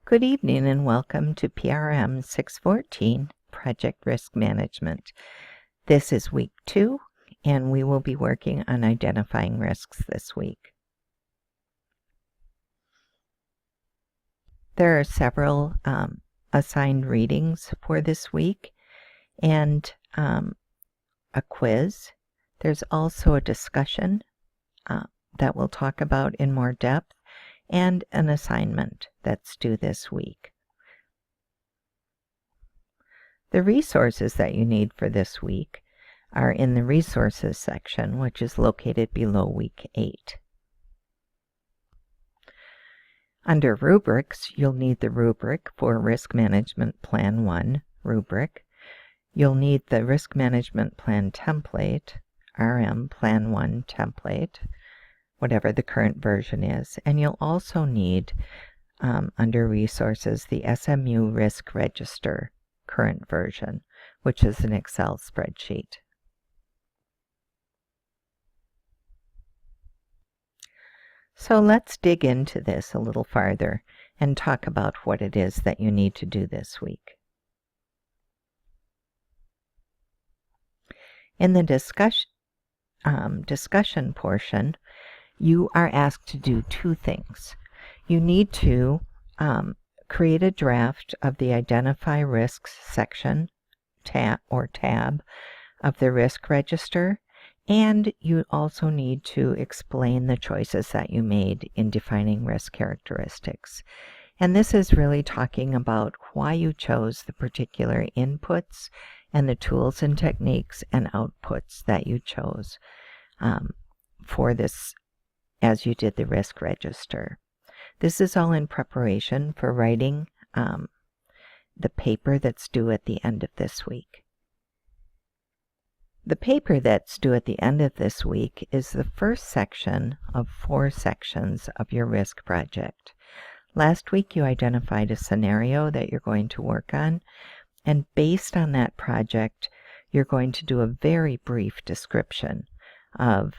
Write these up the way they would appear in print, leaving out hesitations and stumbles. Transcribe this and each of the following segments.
Good evening and welcome to PRM614 Project Risk Management. This is week 2 and we will be working on identifying risks this week. There are several assigned readings for this week and a quiz. There's also a discussion that we'll talk about in more depth, and an assignment that's due this week. The resources that you need for this week are in the resources section, which is located below week 8. Under rubrics, you'll need the rubric for Risk Management Plan 1 rubric. You'll need the Risk Management Plan template, RM Plan 1 template, whatever the current version is. And you'll also need, under Resources, the SMU Risk Register current version, which is an Excel spreadsheet. So let's dig into this a little farther and talk about what it is that you need to do this week. In the discussion portion, you are asked to do two things. You need to create a draft of the Identify Risks section tab of the risk register, and you also need to explain the choices that you made in defining risk characteristics. And this is really talking about why you chose the particular inputs and the tools and techniques and outputs that you chose for this as you did the risk register. This is all in preparation for writing the paper that's due at the end of this week. The paper that's due at the end of this week is the first section of 4 sections of your risk project. Last week you identified a scenario that you're going to work on, and based on that project you're going to do a very brief description of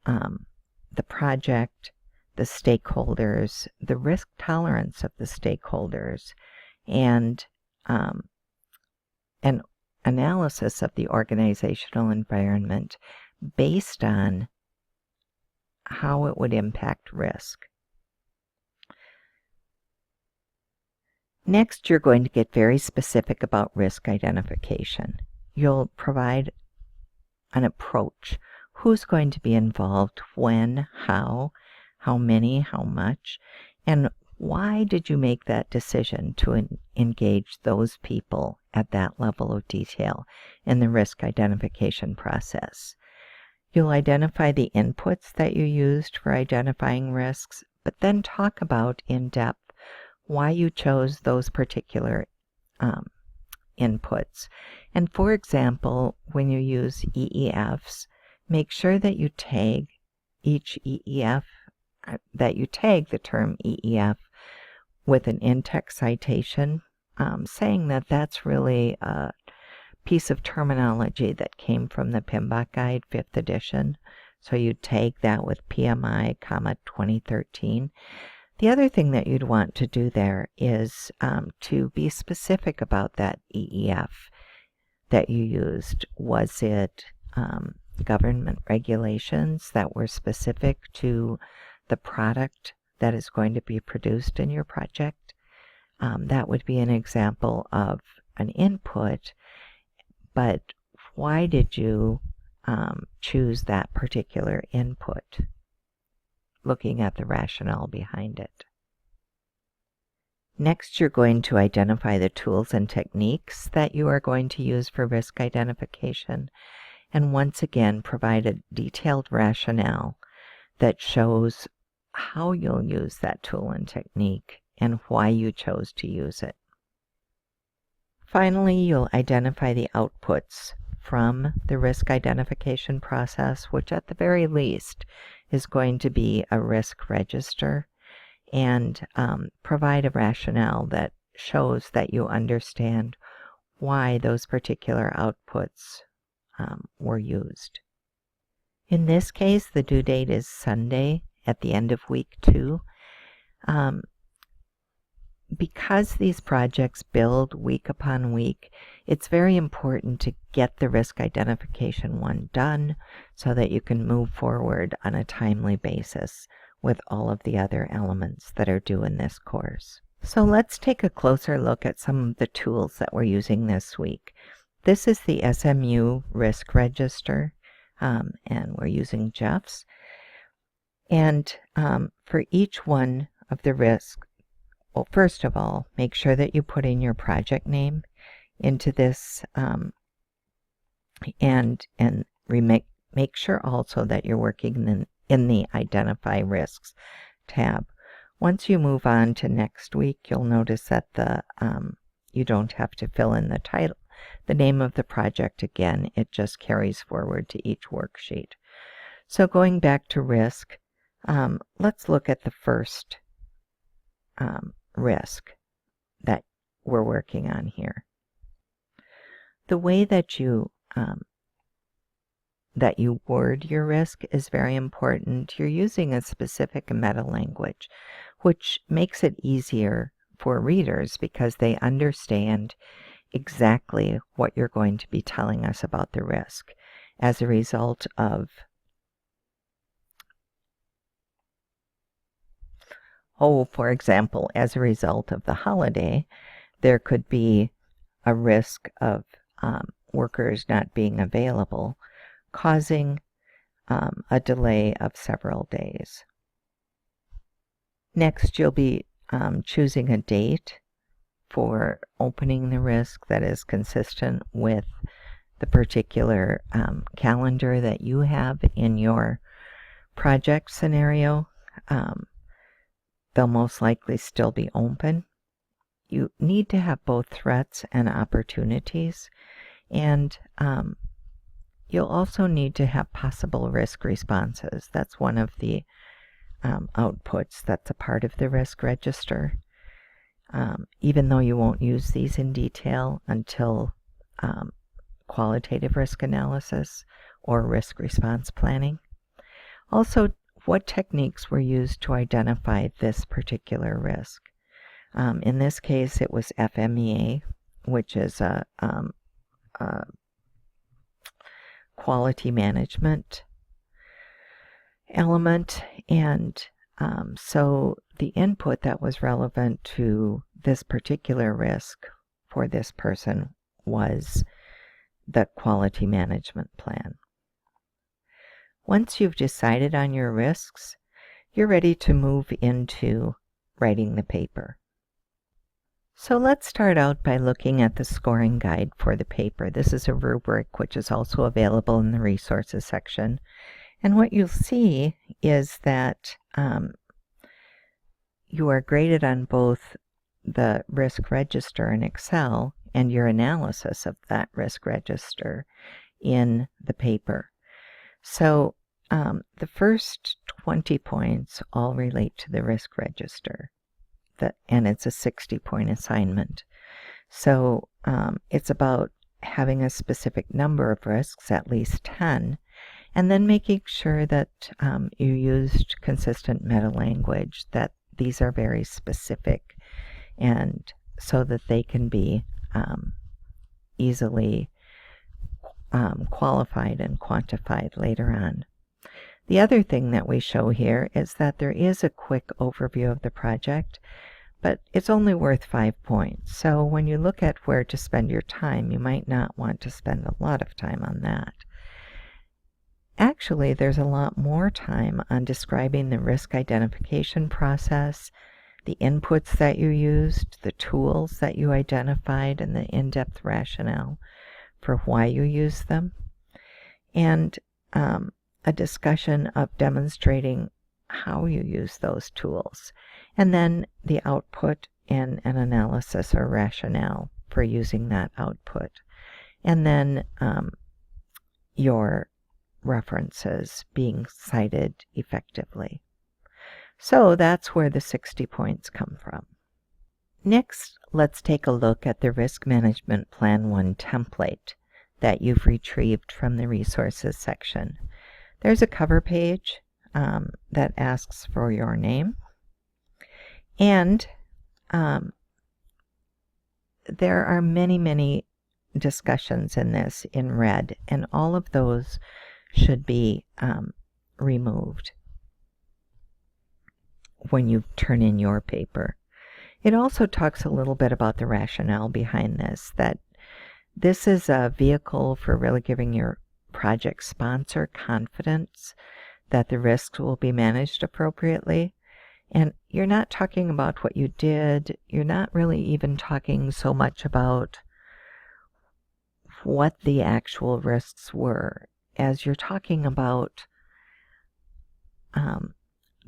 the project, the stakeholders, the risk tolerance of the stakeholders, and an analysis of the organizational environment based on how it would impact risk. Next, you're going to get very specific about risk identification. You'll provide an approach. Who's going to be involved, when, how many, how much, and why did you make that decision to engage those people at that level of detail in the risk identification process. You'll identify the inputs that you used for identifying risks, but then talk about in depth why you chose those particular inputs. And for example, when you use EEFs, make sure that you tag each EEF, that you tag the term EEF with an in-text citation, saying that that's really a piece of terminology that came from the PMBOK Guide 5th edition. So you tag that with PMI, 2013. The other thing that you'd want to do there is to be specific about that EEF that you used. Was it government regulations that were specific to the product that is going to be produced in your project? That would be an example of an input, but why did you choose that particular input? Looking at the rationale behind it. Next, you're going to identify the tools and techniques that you are going to use for risk identification, and once again provide a detailed rationale that shows how you'll use that tool and technique and why you chose to use it. Finally, you'll identify the outputs from the risk identification process, which at the very least is going to be a risk register, and provide a rationale that shows that you understand why those particular outputs were used. In this case, the due date is Sunday at the end of week 2. because these projects build week upon week, it's very important to get the risk identification one done so that you can move forward on a timely basis with all of the other elements that are due in this course. So let's take a closer look at some of the tools that we're using this week. This is the SMU Risk Register, and we're using Jeff's. And for each one of the risks, well, first of all, make sure that you put in your project name into this, and make sure also that you're working in the Identify Risks tab. Once you move on to next week, you'll notice that you don't have to fill in the title, the name of the project again. It just carries forward to each worksheet. So going back to risk, let's look at the first risk that we're working on here. The way that you word your risk is very important. You're using a specific meta language, which makes it easier for readers because they understand exactly what you're going to be telling us about the risk as a result of for example, as a result of the holiday, there could be a risk of workers not being available, causing a delay of several days. Next, you'll be choosing a date for opening the risk that is consistent with the particular calendar that you have in your project scenario. They'll most likely still be open. You need to have both threats and opportunities, and you'll also need to have possible risk responses. That's one of the outputs that's a part of the risk register. Even though you won't use these in detail until qualitative risk analysis or risk response planning. Also, what techniques were used to identify this particular risk? In this case, it was FMEA, which is a quality management element, and so the input that was relevant to this particular risk for this person was the quality management plan. Once you've decided on your risks, you're ready to move into writing the paper. So let's start out by looking at the scoring guide for the paper. This is a rubric which is also available in the resources section. And what you'll see is that you are graded on both the risk register in Excel and your analysis of that risk register in the paper. So the first 20 points all relate to the risk register, and it's a 60-point assignment. So it's about having a specific number of risks, at least 10, and then making sure that you used consistent meta-language, that these are very specific, and so that they can be easily qualified and quantified later on. The other thing that we show here is that there is a quick overview of the project, but it's only worth 5 points. So when you look at where to spend your time, you might not want to spend a lot of time on that. Actually, there's a lot more time on describing the risk identification process, the inputs that you used, the tools that you identified, and the in-depth rationale for why you use them, and a discussion of demonstrating how you use those tools, and then the output and an analysis or rationale for using that output, and then your references being cited effectively. So that's where the 60 points come from. Next, let's take a look at the Risk Management Plan 1 template that you've retrieved from the resources section. There's a cover page that asks for your name, and there are many, many discussions in this in red, and all of those should be removed when you turn in your paper. It also talks a little bit about the rationale behind this, that this is a vehicle for really giving your project sponsor confidence that the risks will be managed appropriately. And you're not talking about what you did. You're not really even talking so much about what the actual risks were, as you're talking about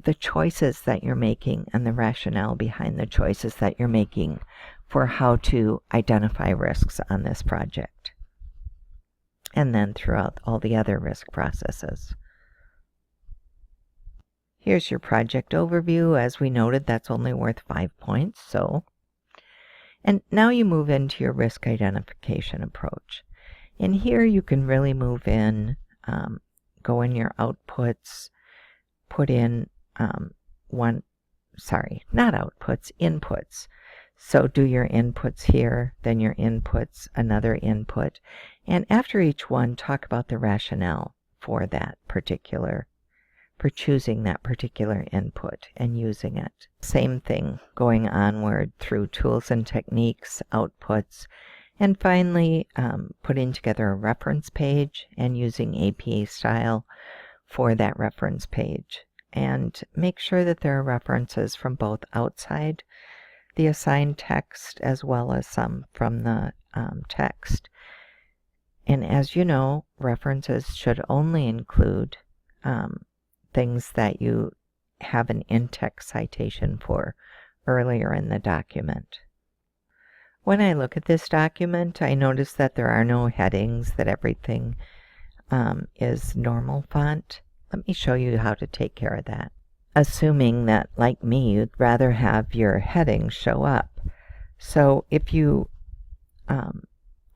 the choices that you're making and the rationale behind the choices that you're making for how to identify risks on this project, and then throughout all the other risk processes. Here's your project overview. As we noted, that's only worth 5 points. And now you move into your risk identification approach. And here you can really move in, go in your outputs, put in inputs. So do your inputs here, then your inputs, another input. And after each one, talk about the rationale for choosing that particular input and using it. Same thing going onward through tools and techniques, outputs, and finally putting together a reference page and using APA style for that reference page. And make sure that there are references from both outside the assigned text as well as some from the text. And as you know, references should only include things that you have an in-text citation for earlier in the document. When I look at this document, I notice that there are no headings, that everything is normal font. Let me show you how to take care of that. Assuming that, like me, you'd rather have your headings show up. So if you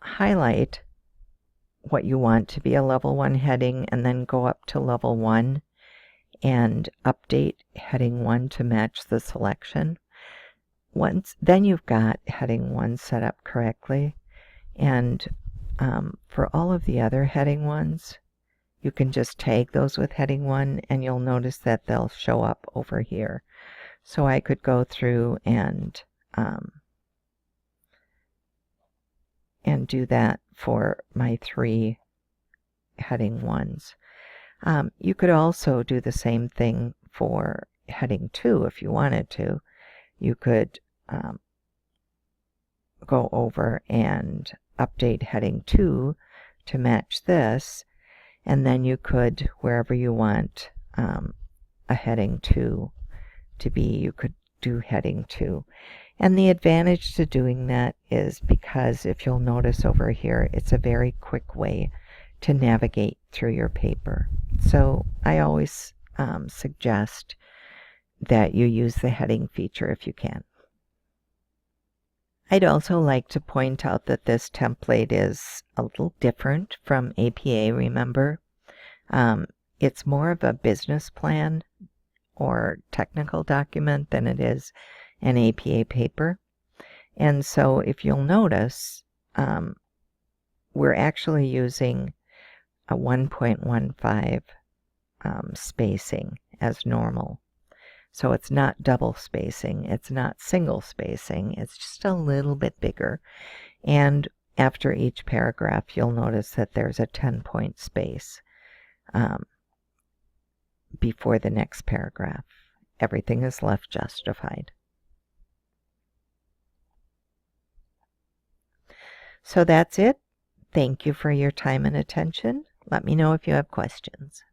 highlight what you want to be a level 1 heading and then go up to level 1 and update heading 1 to match the selection, then you've got heading 1 set up correctly. And for all of the other heading 1s, you can just tag those with heading 1 and you'll notice that they'll show up over here. So I could go through and do that for my 3 heading 1s. You could also do the same thing for heading 2 if you wanted to. You could go over and update heading 2 to match this, and then you could, wherever you want a heading 2 to be, you could do heading 2. And the advantage to doing that is because, if you'll notice over here, it's a very quick way to navigate through your paper. So I always suggest that you use the heading feature if you can. I'd also like to point out that this template is a little different from APA, remember. It's more of a business plan or technical document than it is an APA paper. And so if you'll notice, we're actually using a 1.15 spacing as normal. So it's not double spacing, it's not single spacing, it's just a little bit bigger. And after each paragraph, you'll notice that there's a 10-point space before the next paragraph. Everything is left justified. So that's it. Thank you for your time and attention. Let me know if you have questions.